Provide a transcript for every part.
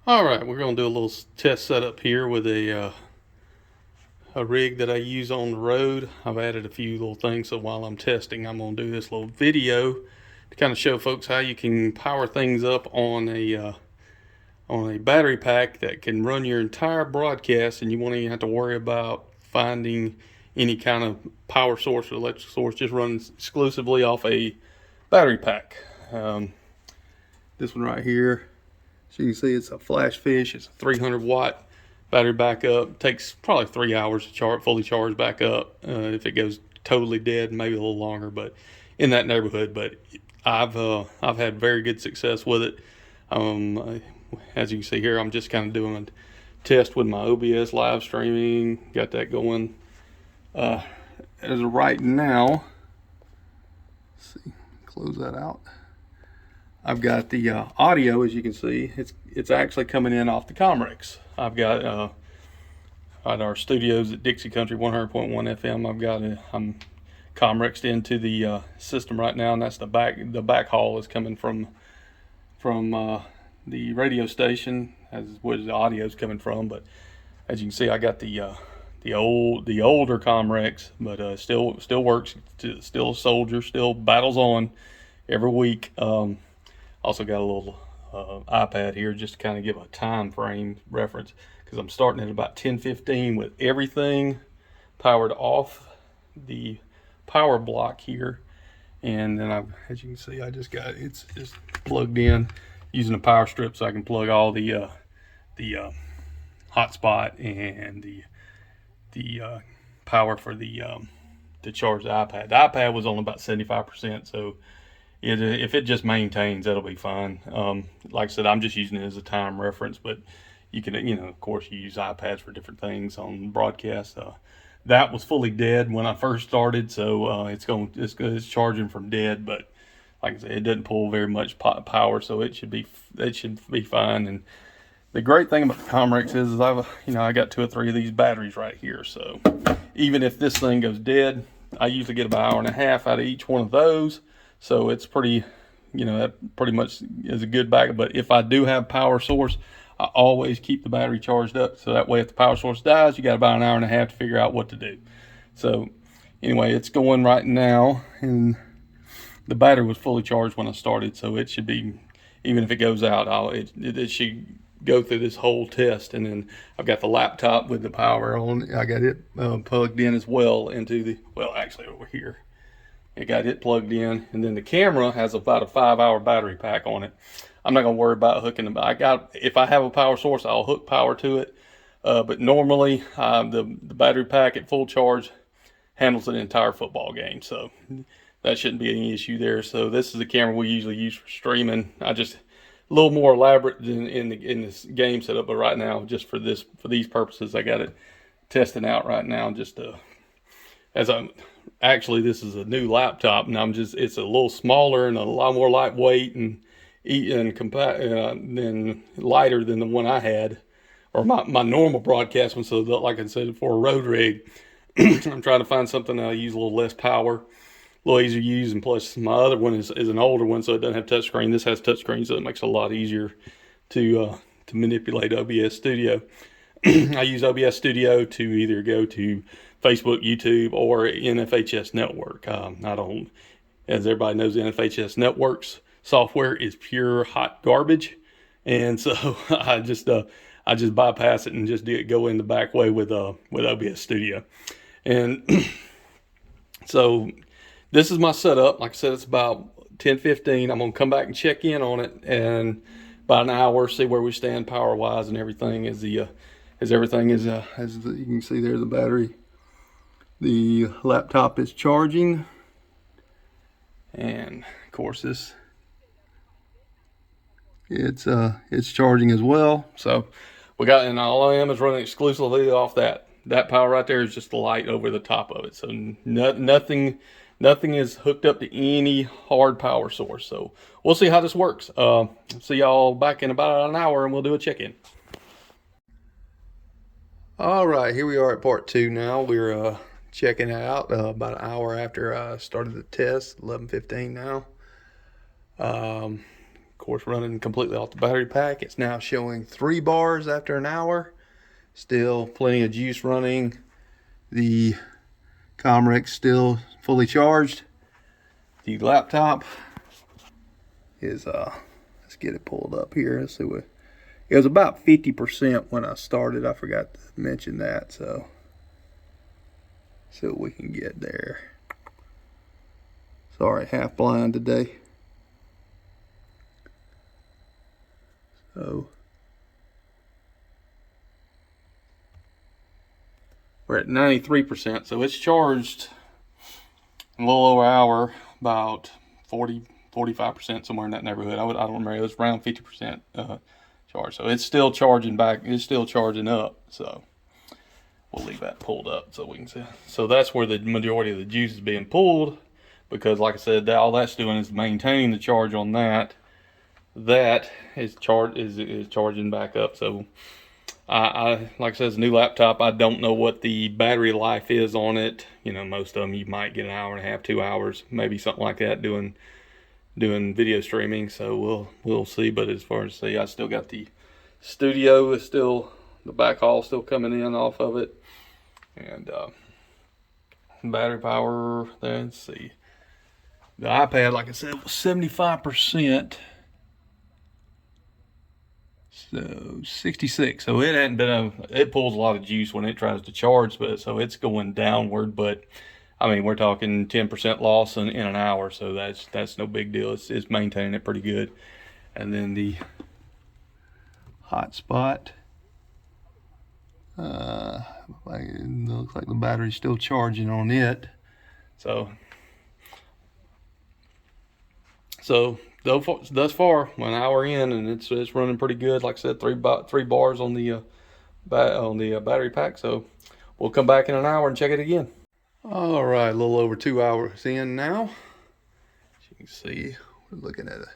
All right, we're going to do a little test setup here with a rig that I use on the road. I've added a few little things, so while I'm testing, I'm going to do this little video to kind of show folks how you can power things up on a battery pack that can run your entire broadcast, and you won't even have to worry about finding any kind of power source or electric source. Just runs exclusively off a battery pack. This one right here, so you can see it's a flash fish. It's a 300-watt battery backup. Takes probably 3 hours to charge, fully charge back up. If it goes totally dead, maybe a little longer, but in that neighborhood. But I've had very good success with it. As you can see here, I'm just kind of doing a test with my OBS live streaming. Got that going. As of right now, let's see, close that out. I've got the audio, as you can see, it's actually coming in off the Comrex. I've got at our studios at Dixie Country 100.1 FM. I'm Comrexed into the system right now, and that's the back haul is coming from the radio station, as where the audio is coming from. But as you can see, I got the older Comrex, but still works, still a soldier, still battles on every week. Also got a little iPad here just to kind of give a time frame reference, because I'm starting at about 10:15 with everything powered off the power block here. And then as you can see, it's just plugged in using a power strip, so I can plug all the hotspot and the power for to charge the iPad. The iPad was on about 75%, so if it just maintains, that'll be fine. Like I said, I'm just using it as a time reference, but you can, of course, you use iPads for different things on broadcast. That was fully dead when I first started, so it's charging from dead, but like I said, it doesn't pull very much power, so it should be fine. And the great thing about the Comrex is I got 2 or 3 of these batteries right here, so even if this thing goes dead, I usually get about an hour and a half out of each one of those. So it's pretty, that pretty much is a good backup. But if I do have power source, I always keep the battery charged up, so that way if the power source dies, you got about an hour and a half to figure out what to do. So anyway, it's going right now, and the battery was fully charged when I started, so it should be, even if it goes out, it should go through this whole test. And then I've got the laptop with the power on. I got it plugged in as well into actually over here. I got it plugged in, and then the camera has about a 5-hour battery pack on it. I'm not gonna worry about hooking them. If I have a power source, I'll hook power to it. But normally, the battery pack at full charge handles an entire football game, so that shouldn't be any issue there. So this is the camera we usually use for streaming. I just a little more elaborate in this game setup, but right now, just for these purposes, I got it testing out right now. Just actually, this is a new laptop, and it's a little smaller and a lot more lightweight and compact than lighter than the one I had, or my normal broadcast one. So like I said, for a road rig, I'm trying to find something that'll use a little less power, a little easier to use, and plus my other one is an older one, so it doesn't have touchscreen. This has touchscreen, so it makes it a lot easier to manipulate OBS Studio. I use OBS Studio to either go to Facebook, YouTube, or NFHS Network. I don't, as everybody knows, NFHS Network's software is pure hot garbage, and so I just bypass it and just go in the back way with OBS Studio. And so this is my setup. Like I said, it's about 10:15. I'm gonna come back and check in on it, and about an hour, see where we stand power wise and everything. As you can see there, the battery, the laptop is charging, and of course it's charging as well. So and all I am is running exclusively off that power right there. Is just the light over the top of it. So nothing is hooked up to any hard power source. So we'll see how this works. See y'all back in about an hour, and we'll do a check-in. All right, here we are at part 2 now. We're checking it out about an hour after I started the test, 11:15 now. Of course, running completely off the battery pack. It's now showing 3 bars after an hour. Still plenty of juice running. The Comrex still fully charged. The laptop is let's get it pulled up here. Let's see what it was, about 50% when I started. I forgot to mention that, so see what we can get there. Sorry, half blind today. So we're at 93%, so it's charged a little over an hour, about 45%, somewhere in that neighborhood. I don't remember. It was around 50% charge, so it's still charging back. It's still charging up. So we'll leave that pulled up so we can see. So that's where the majority of the juice is being pulled, because, like I said, all that's doing is maintaining the charge on that. That is charging back up. So I like I said, it's a new laptop. I don't know what the battery life is on it. You know, most of them you might get an hour and a half, 2 hours, maybe something like that, doing video streaming. So we'll see. But as far as I still got the studio is still, the backhaul still coming in off of it, and battery power. Let's see. The iPad, like I said, was 75%. So 66. So it hadn't been it pulls a lot of juice when it tries to charge, but so it's going downward. But I mean, we're talking 10% loss in an hour, so that's no big deal. It's maintaining it pretty good. And then the hotspot, it looks like the battery's still charging on it. So thus far, 1 hour in, and it's running pretty good. Like I said, three bars on the battery pack. So we'll come back in an hour and check it again. All right, a little over 2 hours in now. As you can see, we're looking at a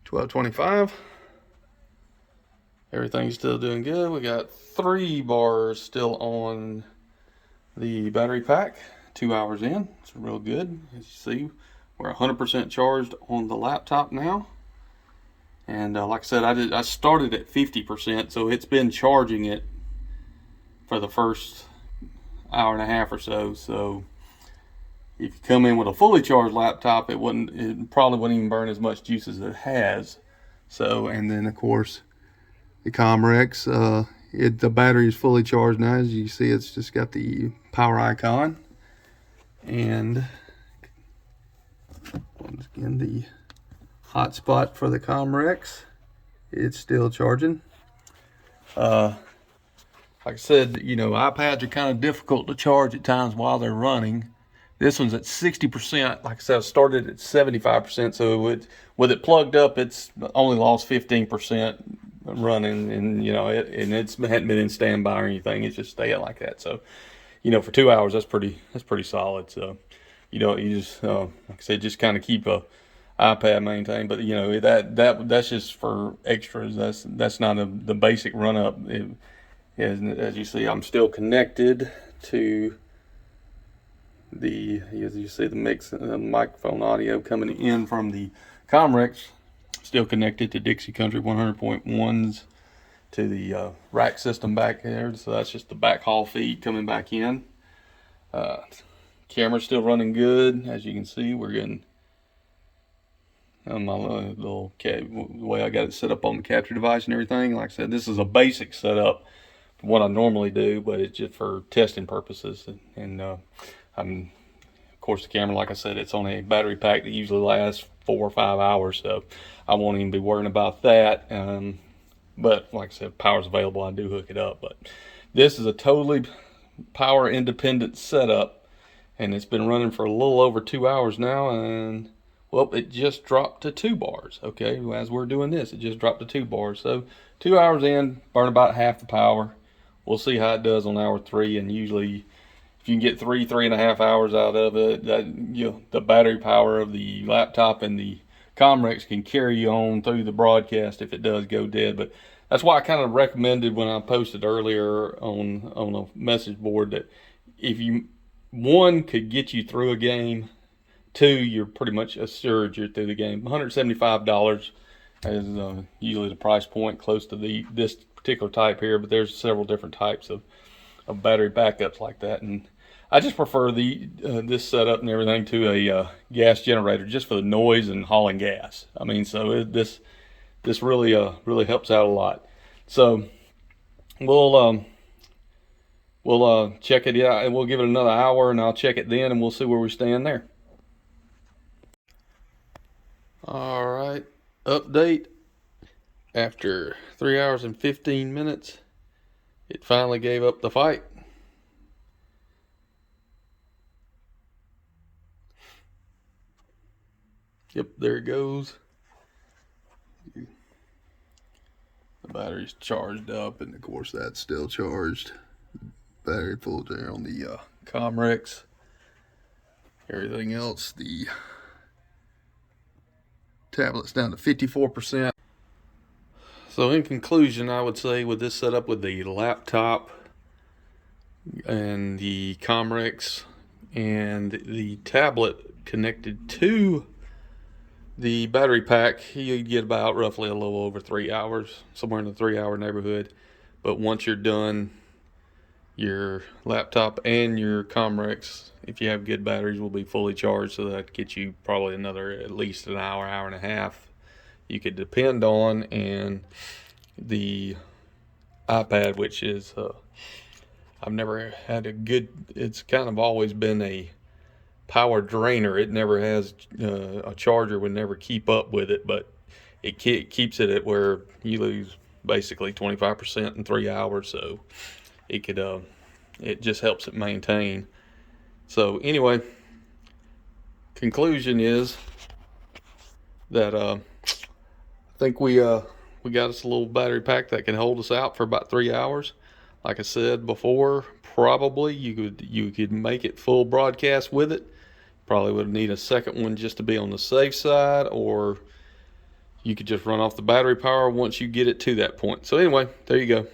1225. Everything's still doing good. We got 3 bars still on the battery pack. 2 hours in. It's real good. As you see, we're 100% charged on the laptop now. And like I said, I started at 50%, so it's been charging it for the first hour and a half or so. So if you come in with a fully charged laptop, it probably wouldn't even burn as much juice as it has. So, and then of course the Comrex, the battery is fully charged now. As you see, it's just got the power icon, and once again, the hotspot for the Comrex, it's still charging. Like I said, you know, iPads are kind of difficult to charge at times while they're running. This one's at 60%. Like I said, I started at 75%, so with it plugged up, it's only lost 15% running, and you know, it hadn't been in standby or anything. It's just staying like that. So, you know, for 2 hours, that's pretty solid. So, you know, you just like I said, just kind of keep a iPad maintained. But you know, that's just for extras. That's not the basic run up. As you see, I'm still connected to as you see, the microphone audio coming in from the Comrex, still connected to Dixie Country 100.1s to the rack system back there. So that's just the backhaul feed coming back in. Camera's still running good. As you can see, we're getting on my little the way I got it set up on the capture device and everything. Like I said, this is a basic setup for what I normally do, but it's just for testing purposes. And of course, the camera, like I said, it's on a battery pack that usually lasts 4 or 5 hours, so I won't even be worrying about that. But like I said, power's available, I do hook it up. But this is a totally power independent setup, and it's been running for a little over 2 hours now, and well, it just dropped to 2 bars. Okay, as we're doing this, it just dropped to 2 bars. So 2 hours in, burn about half the power. We'll see how it does on hour 3, and usually if you can get 3.5 hours out of it, the battery power of the laptop and the Comrex can carry you on through the broadcast if it does go dead. But that's why I kind of recommended when I posted earlier on a message board that if one could get you through a game, 2, you're pretty much assured you're through the game. $175 is usually the price point close to this particular type here, but there's several different types of battery backups like that, and I just prefer this setup and everything to a gas generator just for the noise and hauling gas. I mean, so this really really helps out a lot. So we'll check it out, and we'll give it another hour, and I'll check it then, and we'll see where we stand there. All right, update. After 3 hours and 15 minutes, it finally gave up the fight. Yep, there it goes. The battery's charged up, and of course that's still charged. Battery full there on the Comrex. Everything else, the tablet's down to 54%. So in conclusion, I would say with this setup with the laptop and the Comrex and the tablet connected to the battery pack, you get about roughly a little over 3 hours, somewhere in the 3-hour neighborhood. But once you're done, your laptop and your Comrex, if you have good batteries, will be fully charged, so that gets you probably another at least an hour, hour and a half you could depend on. And the iPad, which is I've never had a good, it's kind of always been a power drainer. It never has a charger would never keep up with it, but it keeps it at where you lose basically 25% in 3 hours, so it could it just helps it maintain. So anyway, conclusion is that I think we got us a little battery pack that can hold us out for about 3 hours. Like I said before, probably you could make it full broadcast with it. Probably would need a second one just to be on the safe side, or you could just run off the battery power once you get it to that point. So anyway, there you go.